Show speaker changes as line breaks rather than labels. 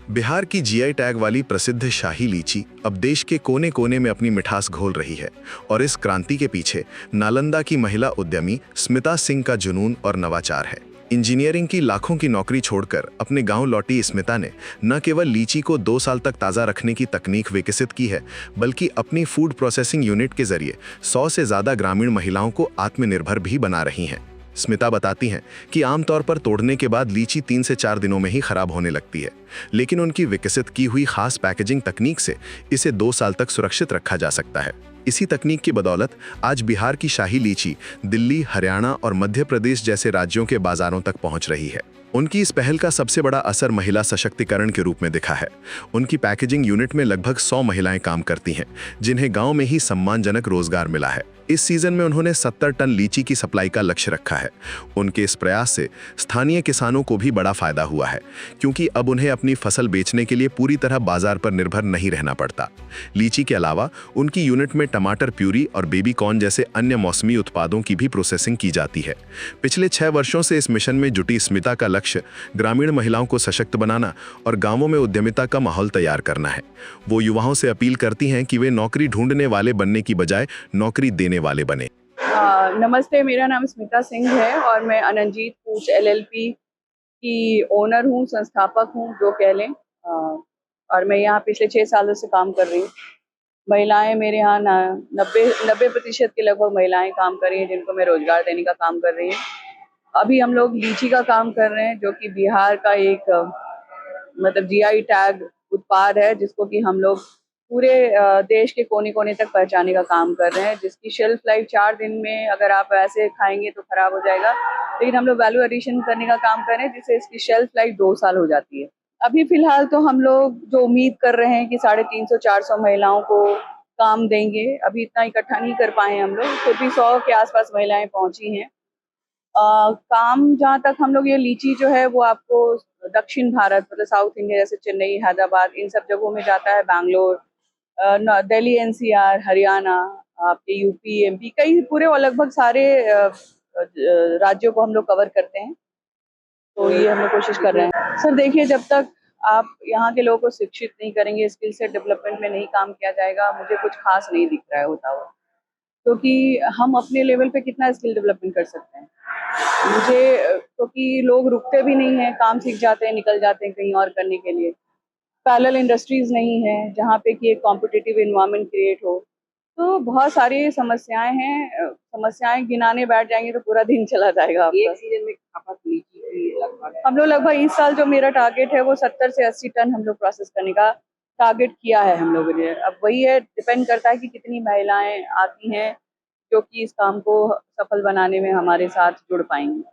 बिहार की GI tag वाली प्रसिद्ध शाही लीची अब देश के कोने कोने में अपनी मिठास घोल रही है और इस क्रांति के पीछे नालंदा की महिला उद्यमी स्मिता सिंह का जुनून और नवाचार है। इंजीनियरिंग की लाखों की नौकरी छोड़कर अपने गांव लौटी स्मिता ने न केवल लीची को 2 साल तक ताज़ा रखने की तकनीक विकसित की है, बल्कि अपनी फूड प्रोसेसिंग यूनिट के जरिए 100 से ज़्यादा ग्रामीण महिलाओं को आत्मनिर्भर भी बना रही हैं। स्मिता बताती हैं कि आमतौर पर तोड़ने के बाद लीची 3 से 4 दिनों में ही खराब होने लगती है, लेकिन उनकी विकसित की हुई खास पैकेजिंग तकनीक से इसे 2 साल तक सुरक्षित रखा जा सकता है। इसी तकनीक की बदौलत आज बिहार की शाही लीची दिल्ली, हरियाणा और मध्य प्रदेश जैसे राज्यों के बाजारों तक पहुंच रही है। उनकी इस पहल का सबसे बड़ा असर महिला सशक्तिकरण के रूप में दिखा है। उनकी पैकेजिंग यूनिट में लगभग 100 महिलाएं काम करती हैं, जिन्हें गांव में ही सम्मानजनक रोजगार मिला है। इस सीजन में उन्होंने 70 टन लीची की सप्लाई का लक्ष्य रखा है। उनके इस प्रयास से स्थानीय किसानों को भी बड़ा फायदा हुआ है, क्योंकि अब उन्हें अपनी फसल बेचने के लिए पूरी तरह बाजार पर निर्भर नहीं रहना पड़ता। लीची के अलावा उनकी यूनिट में टमाटर प्यूरी और बेबी कॉर्न जैसे अन्य मौसमी उत्पादों की भी प्रोसेसिंग की जाती है। पिछले 6 वर्षों से इस मिशन में जुटी स्मिता का लक्ष्य ग्रामीण महिलाओं को सशक्त बनाना और गांवों में उद्यमिता का माहौल तैयार करना है। वो युवाओं से अपील करती हैं कि वे नौकरी ढूंढने वाले बनने की बजाय नौकरी देने वाले बने।
नमस्ते, मेरा नाम स्मिता सिंह है और मैं अनंजीत फूड्स एलएलपी की ओनर हूँ, संस्थापक हूँ जो कह लें। और मैं यहाँ पिछले 6 सालों से काम कर रही हूँ। महिलाएं मेरे यहाँ 90% के लगभग महिलाएं काम कर रही हैं, जिनको मैं रोजगार देने का काम कर रही हूँ। अभी हम लोग लीची का काम कर रहे हैं, जो कि बिहार का एक मतलब जीआई टैग उत्पाद है, जिसको कि हम लोग पूरे देश के कोने कोने तक पहुंचाने का काम कर रहे हैं, जिसकी शेल्फ लाइफ 4 दिन में अगर आप ऐसे खाएंगे तो खराब हो जाएगा, लेकिन हम लोग वैल्यू एडिशन करने का काम कर रहे हैं, जिससे इसकी शेल्फ लाइफ 2 साल हो जाती है। अभी फिलहाल तो हम लोग जो उम्मीद कर रहे हैं कि 350-400 महिलाओं को काम देंगे। अभी इतना इकट्ठा नहीं कर पाए हम लोग, फिर भी 100 के आसपास महिलाएं पहुंची हैं। काम जहाँ तक हम लोग, ये लीची जो है वो आपको दक्षिण भारत मतलब साउथ इंडिया जैसे चेन्नई, हैदराबाद, इन सब जगहों में जाता है, बैंगलोर, दिल्ली, एनसीआर, हरियाणा, आपके यूपी, एमपी, कई पूरे और लगभग सारे राज्यों को हम लोग कवर करते हैं। तो ये हम लोग कोशिश कर रहे हैं। सर देखिए, जब तक आप यहाँ के लोगों को शिक्षित नहीं करेंगे, स्किल सेट डेवलपमेंट में नहीं काम किया जाएगा, मुझे कुछ खास नहीं दिख रहा है होता हुआ, क्योंकि हम अपने लेवल पे कितना स्किल डेवलपमेंट कर सकते हैं। मुझे क्योंकि लोग रुकते भी नहीं हैं, काम सीख जाते हैं, निकल जाते हैं कहीं और करने के लिए। पैरेलल इंडस्ट्रीज नहीं है जहाँ पे कि एक कॉम्पिटिटिव एनवायरनमेंट क्रिएट हो। तो बहुत सारी समस्याएं हैं। समस्याएं गिनाने बैठ जाएंगे तो पूरा दिन चला जाएगा आपका। एक सीजन में खपत लीची की लगभग हम लोग लगभग इस साल जो मेरा टारगेट है वो 70 से 80 टन हम लोग प्रोसेस करने का टारगेट किया है हम लोगों ने। अब वही है, डिपेंड करता है कि कितनी महिलाएं आती हैं जो कि इस काम को सफल बनाने में हमारे साथ जुड़ पाएंगी।